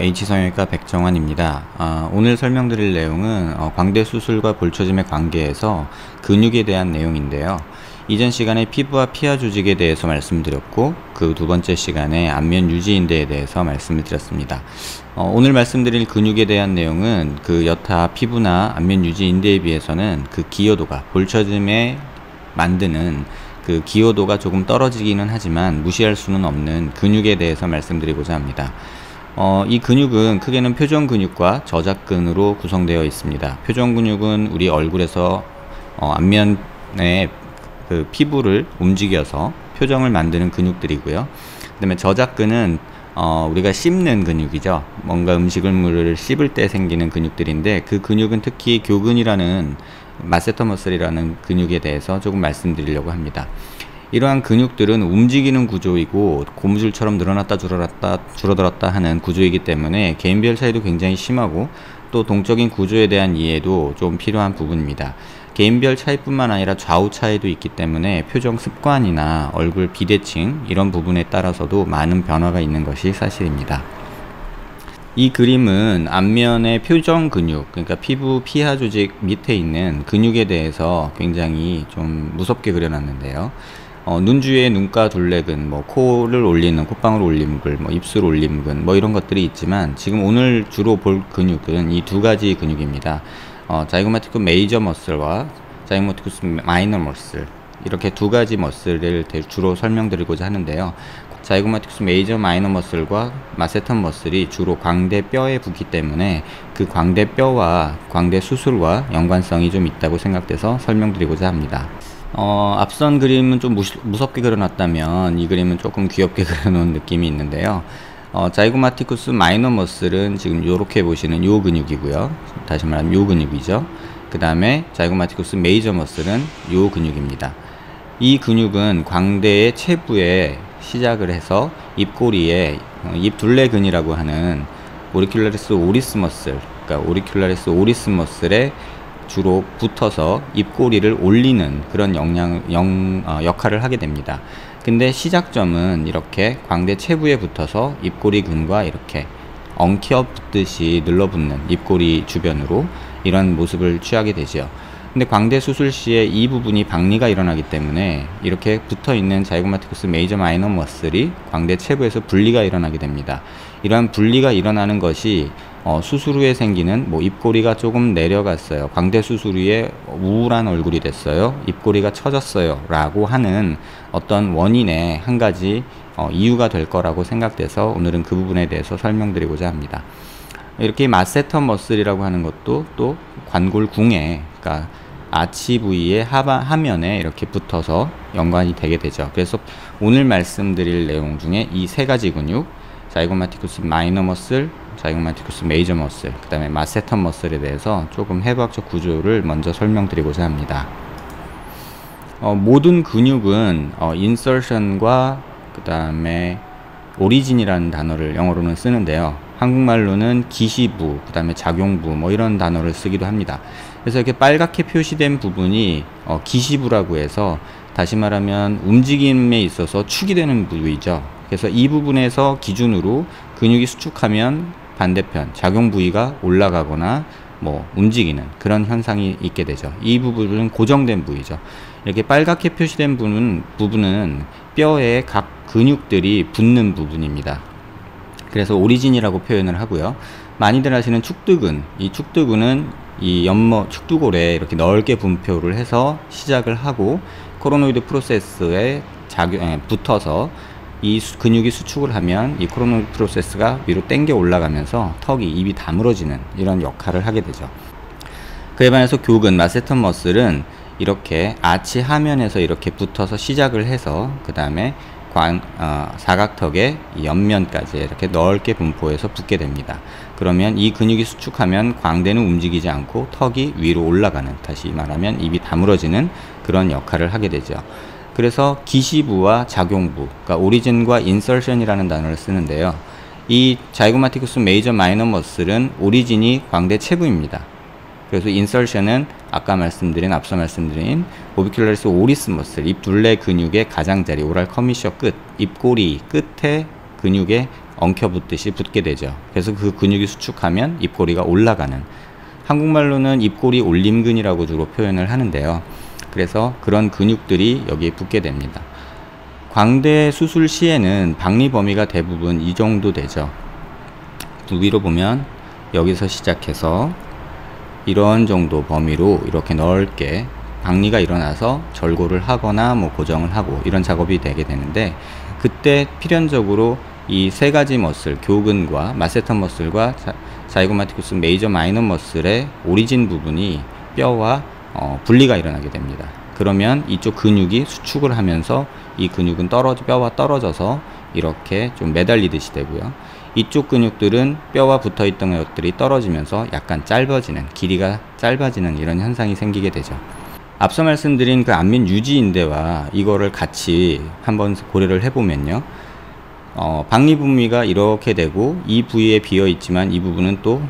H성형외과 백정환입니다. 오늘 설명드릴 내용은 광대 수술과 볼처짐의 관계에서 근육에 대한 내용인데요. 이전 시간에 피부와 피하 조직에 대해서 말씀드렸고, 그 두 번째 시간에 안면 유지인대에 대해서 말씀을 드렸습니다. 오늘 말씀드릴 근육에 대한 내용은 그 여타 피부나 안면 유지인대에 비해서는 그 기여도가, 볼처짐에 만드는 그 기여도가 조금 떨어지기는 하지만 무시할 수는 없는 근육에 대해서 말씀드리고자 합니다. 이 근육은 크게는 표정 근육과 저작근으로 구성되어 있습니다. 표정 근육은 우리 얼굴에서 앞면의 그 피부를 움직여서 표정을 만드는 근육들이고요. 그 다음에 저작근은 우리가 씹는 근육이죠. 뭔가 음식물을 씹을 때 생기는 근육들인데, 그 근육은 특히 교근이라는 마세터 머슬이라는 근육에 대해서 조금 말씀드리려고 합니다. 이러한 근육들은 움직이는 구조이고 고무줄처럼 늘어났다 줄어들었다 하는 구조이기 때문에 개인별 차이도 굉장히 심하고, 또 동적인 구조에 대한 이해도 좀 필요한 부분입니다. 개인별 차이뿐만 아니라 좌우 차이도 있기 때문에 표정 습관이나 얼굴 비대칭 이런 부분에 따라서도 많은 변화가 있는 것이 사실입니다. 이 그림은 앞면의 표정 근육, 그러니까 피부 피하 조직 밑에 있는 근육에 대해서 굉장히 좀 무섭게 그려놨는데요. 눈 주위에 눈가 둘레근, 코를 올리는 콧방울 올림근, 입술 올림근, 이런 것들이 있지만, 지금 오늘 주로 볼 근육은 이 두 가지 근육입니다. 자이고마티쿠스 메이저 머슬과 자이고마티쿠스 마이너 머슬, 이렇게 두 가지 머슬을 주로 설명드리고자 하는데요. 자이고마티쿠스 메이저 마이너 머슬과 마세터 머슬이 주로 광대 뼈에 붙기 때문에 그 광대 뼈와 광대 수술과 연관성이 좀 있다고 생각돼서 설명드리고자 합니다. 앞선 그림은 좀 무섭게 그려놨다면 이 그림은 조금 귀엽게 그려놓은 느낌이 있는데요. 자이고마티쿠스 마이너 머슬은 지금 이렇게 보시는 요 근육이고요. 다시 말하면 요 근육이죠. 그 다음에 자이고마티쿠스 메이저 머슬은 요 근육입니다. 이 근육은 광대의 체부에 시작을 해서 입꼬리에 입둘레근이라고 하는 오리큘라리스 오리스 머슬, 그러니까 오리큘라리스 오리스 머슬에 주로 붙어서 입꼬리를 올리는 그런 역할을 하게 됩니다. 근데 시작점은 이렇게 광대 체부에 붙어서 입꼬리근과 이렇게 엉켜 붙듯이 눌러붙는 입꼬리 주변으로 이런 모습을 취하게 되죠. 근데 광대 수술 시에 이 부분이 박리가 일어나기 때문에 이렇게 붙어있는 자이고마티쿠스 메이저 마이너 머슬이 광대 체부에서 분리가 일어나게 됩니다. 이러한 분리가 일어나는 것이 수술 후에 생기는 입꼬리가 조금 내려갔어요, 광대 수술 후에 우울한 얼굴이 됐어요, 입꼬리가 처졌어요 라고 하는 어떤 원인의 한 가지 이유가 될 거라고 생각돼서 오늘은 그 부분에 대해서 설명드리고자 합니다. 이렇게 마세터 머슬이라고 하는 것도 또 관골궁에, 그러니까 아치 부위의 하면에 이렇게 붙어서 연관이 되게 되죠. 그래서 오늘 말씀드릴 내용 중에 이 세 가지 근육, 자이고마티쿠스 마이너 머슬, 자이고마티쿠스 메이저 머슬, 그 다음에 마세터 머슬에 대해서 조금 해부학적 구조를 먼저 설명드리고자 합니다. 모든 근육은 인설션과 그 다음에 오리진이라는 단어를 영어로는 쓰는데요. 한국말로는 기시부, 그 다음에 작용부 이런 단어를 쓰기도 합니다. 그래서 이렇게 빨갛게 표시된 부분이 기시부라고 해서, 다시 말하면 움직임에 있어서 축이 되는 부위죠. 그래서 이 부분에서 기준으로 근육이 수축하면 반대편 작용 부위가 올라가거나 움직이는 그런 현상이 있게 되죠. 이 부분은 고정된 부위죠. 이렇게 빨갛게 표시된 부분은 뼈에 각 근육들이 붙는 부분입니다. 그래서 오리진이라고 표현을 하고요. 많이들 아시는 축두근, 이 축두근은 이 축두골에 이렇게 넓게 분포를 해서 시작을 하고 코로노이드 프로세스에 붙어서 이 근육이 수축을 하면 이 코로노이드 프로세스가 위로 당겨 올라가면서 턱이, 입이 다물어지는 이런 역할을 하게 되죠. 그에 반해서 교근, 마세터 머슬은 이렇게 아치 하면에서 이렇게 붙어서 시작을 해서 그 다음에 사각턱의 옆면까지 이렇게 넓게 분포해서 붙게 됩니다. 그러면 이 근육이 수축하면 광대는 움직이지 않고 턱이 위로 올라가는, 다시 말하면 입이 다물어지는 그런 역할을 하게 되죠. 그래서 기시부와 작용부, 그러니까 오리진과 인설션이라는 단어를 쓰는데요. 이 자이고마티쿠스 메이저 마이너 머슬은 오리진이 광대 체부입니다. 그래서 인설션은 앞서 말씀드린 오비큘라리스 오리스 머슬, 입 둘레 근육의 가장자리, 오랄 커미셔 끝, 입꼬리 끝에 근육의 엉켜붙듯이 붙게 되죠. 그래서 그 근육이 수축하면 입꼬리가 올라가는, 한국말로는 입꼬리 올림근이라고 주로 표현을 하는데요. 그래서 그런 근육들이 여기에 붙게 됩니다. 광대 수술 시에는 박리 범위가 대부분 이 정도 되죠. 부위로 보면 여기서 시작해서 이런 정도 범위로 이렇게 넓게 박리가 일어나서 절골을 하거나 뭐 고정을 하고 이런 작업이 되게 되는데, 그때 필연적으로 이 세 가지 머슬, 교근과 마세터 머슬과 자이고마티쿠스 메이저 마이너 머슬의 오리진 부분이 뼈와 분리가 일어나게 됩니다. 그러면 이쪽 근육이 수축을 하면서 이 근육은 뼈와 떨어져서 이렇게 좀 매달리듯이 되고요. 이쪽 근육들은 뼈와 붙어 있던 것들이 떨어지면서 약간 짧아지는, 길이가 짧아지는 이런 현상이 생기게 되죠. 앞서 말씀드린 그 안면 유지인대와 이거를 같이 한번 고려를 해보면요. 박리 부위가 이렇게 되고 이 부위에 비어 있지만 이 부분은 또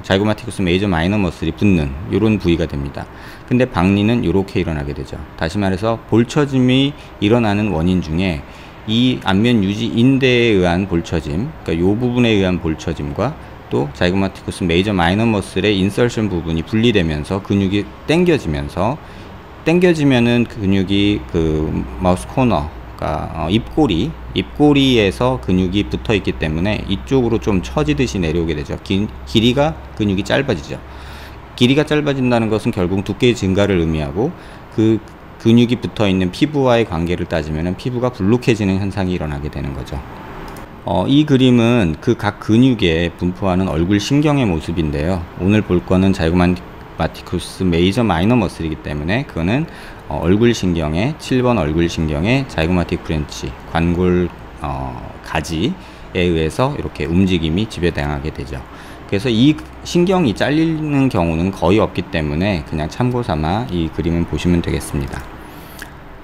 자이고마티쿠스 메이저 마이너 머슬이 붙는 이런 부위가 됩니다. 근데 박리는 이렇게 일어나게 되죠. 다시 말해서 볼처짐이 일어나는 원인 중에 이 안면 유지 인대에 의한 볼처짐, 그러니까 이 부분에 의한 볼처짐과 또 자이고마티쿠스 메이저 마이너 머슬의 인설션 부분이 분리되면서 근육이 당겨지면은 근육이 그 마우스 코너, 그러니까 입꼬리에서 근육이 붙어 있기 때문에 이쪽으로 좀 처지듯이 내려오게 되죠. 길이가 근육이 짧아지죠. 길이가 짧아진다는 것은 결국 두께의 증가를 의미하고, 그 근육이 붙어 있는 피부와의 관계를 따지면 피부가 불룩해지는 현상이 일어나게 되는 거죠. 이 그림은 그 각 근육에 분포하는 얼굴 신경의 모습인데요. 오늘 볼 거는 자이고마티쿠스 메이저 마이너 머슬이기 때문에 그거는 얼굴 신경의 7번 얼굴 신경의 자이고마틱 브랜치, 관골 가지에 의해서 이렇게 움직임이 지배당하게 되죠. 그래서 이 신경이 잘리는 경우는 거의 없기 때문에 그냥 참고 삼아 이 그림을 보시면 되겠습니다.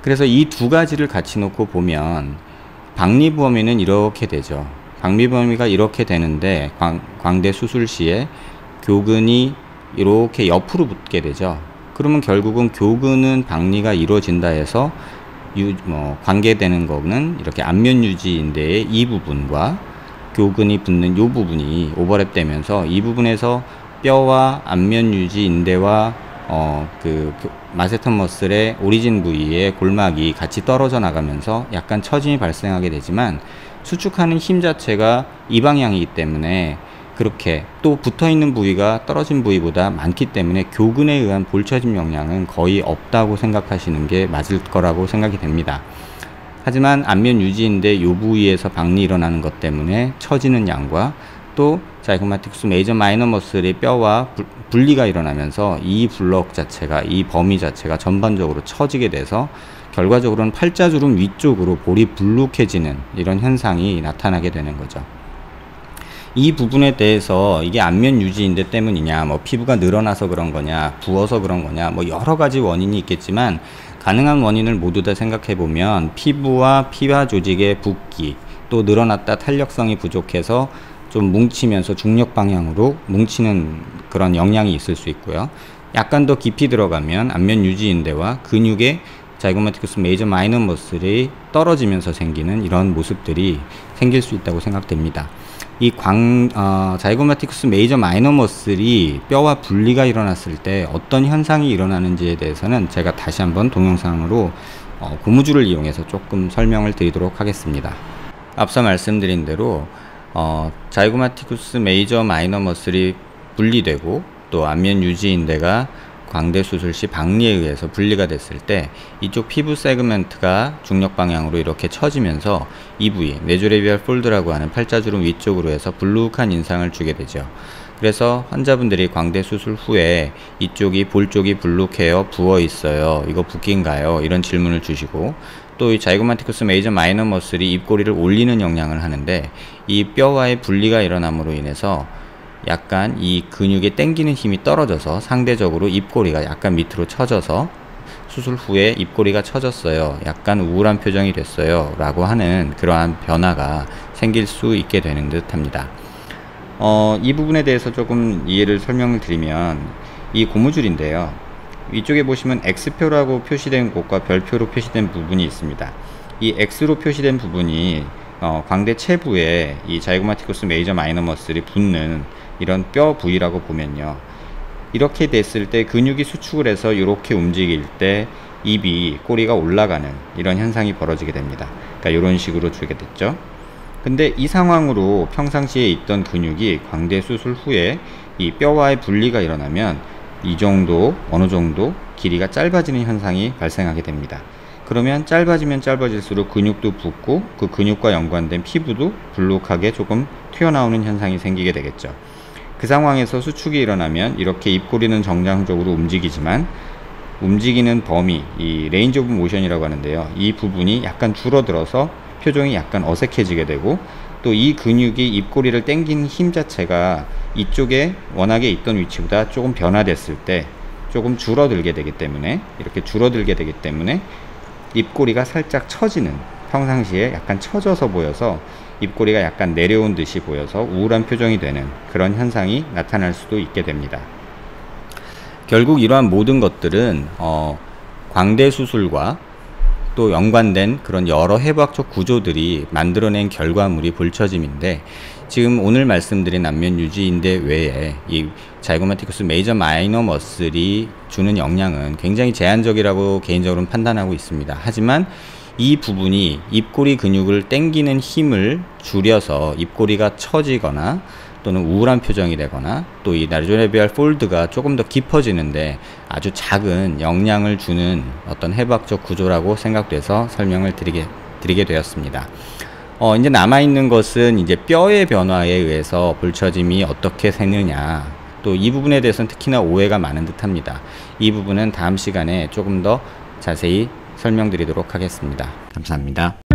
그래서 이 두 가지를 같이 놓고 보면 박리 범위는 이렇게 되죠. 박리 범위가 이렇게 되는데 광대 수술 시에 교근이 이렇게 옆으로 붙게 되죠. 그러면 결국은 교근은 박리가 이루어진다 해서 관계되는 거는 이렇게 안면 유지인대의 이 부분과 교근이 붙는 이 부분이 오버랩 되면서 이 부분에서 뼈와 안면 유지인대와 그 마세터 머슬의 오리진 부위의 골막이 같이 떨어져 나가면서 약간 처짐이 발생하게 되지만, 수축하는 힘 자체가 이 방향이기 때문에 그렇게 또 붙어있는 부위가 떨어진 부위보다 많기 때문에 교근에 의한 볼처짐 영향은 거의 없다고 생각하시는 게 맞을 거라고 생각이 됩니다. 하지만 안면 유지인대 이 부위에서 박리 일어나는 것 때문에 처지는 양과 또 자이고마티쿠스 메이저 마이너 머슬의 뼈와 분리가 일어나면서 이 블럭 자체가, 이 범위 자체가 전반적으로 처지게 돼서 결과적으로는 팔자주름 위쪽으로 볼이 불룩해지는 이런 현상이 나타나게 되는 거죠. 이 부분에 대해서 이게 안면 유지인대 때문이냐, 뭐 피부가 늘어나서 그런 거냐, 부어서 그런 거냐, 뭐 여러 가지 원인이 있겠지만 가능한 원인을 모두 다 생각해 보면 피부와 피하 조직의 붓기, 또 늘어났다 탄력성이 부족해서 좀 뭉치면서 중력 방향으로 뭉치는 그런 영향이 있을 수 있고요. 약간 더 깊이 들어가면 안면 유지인대와 근육의 자이고마티쿠스 메이저 마이너 머슬이 떨어지면서 생기는 이런 모습들이 생길 수 있다고 생각됩니다. 이 자이고마티쿠스 메이저 마이너 머슬이 뼈와 분리가 일어났을 때 어떤 현상이 일어나는지에 대해서는 제가 다시 한번 동영상으로 고무줄을 이용해서 조금 설명을 드리도록 하겠습니다. 앞서 말씀드린 대로 자이고마티쿠스 메이저 마이너 머슬이 분리되고 또 안면 유지인대가 광대 수술 시 박리에 의해서 분리가 됐을 때 이쪽 피부 세그멘트가 중력 방향으로 이렇게 처지면서 이 부위, 네조레비얼 폴드라고 하는 팔자주름 위쪽으로 해서 불룩한 인상을 주게 되죠. 그래서 환자분들이 광대 수술 후에 이쪽이 볼 쪽이 불룩해요, 부어 있어요, 이거 붓기인가요? 이런 질문을 주시고, 또 이 자이고마티쿠스 메이저 마이너 머슬이 입꼬리를 올리는 영향을 하는데 이 뼈와의 분리가 일어남으로 인해서 약간 이 근육에 당기는 힘이 떨어져서 상대적으로 입꼬리가 약간 밑으로 처져서 수술 후에 입꼬리가 처졌어요, 약간 우울한 표정이 됐어요 라고 하는 그러한 변화가 생길 수 있게 되는 듯 합니다. 이 부분에 대해서 조금 이해를 설명을 드리면 이 고무줄인데요, 위쪽에 보시면 X표라고 표시된 곳과 별표로 표시된 부분이 있습니다. 이 X로 표시된 부분이 광대 체부에 이 자이고마티쿠스 메이저 마이너 머슬이 붙는 이런 뼈 부위라고 보면요, 이렇게 됐을 때 근육이 수축을 해서 이렇게 움직일 때 입이, 꼬리가 올라가는 이런 현상이 벌어지게 됩니다. 그러니까 이런 식으로 주게 됐죠. 근데 이 상황으로 평상시에 있던 근육이 광대 수술 후에 이 뼈와의 분리가 일어나면 이 정도, 어느 정도 길이가 짧아지는 현상이 발생하게 됩니다. 그러면 짧아지면 짧아질수록 근육도 붓고 그 근육과 연관된 피부도 불룩하게 조금 튀어나오는 현상이 생기게 되겠죠. 그 상황에서 수축이 일어나면 이렇게 입꼬리는 정상적으로 움직이지만 움직이는 범위, 이 레인지 오브 모션이라고 하는데요, 이 부분이 약간 줄어들어서 표정이 약간 어색해지게 되고, 또 이 근육이 입꼬리를 당기는 힘 자체가 이쪽에 워낙에 있던 위치보다 조금 변화됐을 때 조금 줄어들게 되기 때문에, 이렇게 줄어들게 되기 때문에 입꼬리가 살짝 처지는, 평상시에 약간 처져서 보여서 입꼬리가 약간 내려온 듯이 보여서 우울한 표정이 되는 그런 현상이 나타날 수도 있게 됩니다. 결국 이러한 모든 것들은 광대 수술과 또 연관된 그런 여러 해부학적 구조들이 만들어낸 결과물이 볼처짐인데, 지금 오늘 말씀드린 안면 유지인대 외에 이 자이고마티쿠스 메이저 마이너 머슬이 주는 영향은 굉장히 제한적이라고 개인적으로는 판단하고 있습니다. 하지만 이 부분이 입꼬리 근육을 당기는 힘을 줄여서 입꼬리가 처지거나 또는 우울한 표정이 되거나 또 이 나리조레비알 폴드가 조금 더 깊어지는데 아주 작은 영향을 주는 어떤 해부학적 구조라고 생각돼서 설명을 드리게 되었습니다. 이제 남아있는 것은 이제 뼈의 변화에 의해서 볼처짐이 어떻게 생느냐, 또 이 부분에 대해서는 특히나 오해가 많은 듯 합니다. 이 부분은 다음 시간에 조금 더 자세히 설명드리도록 하겠습니다. 감사합니다.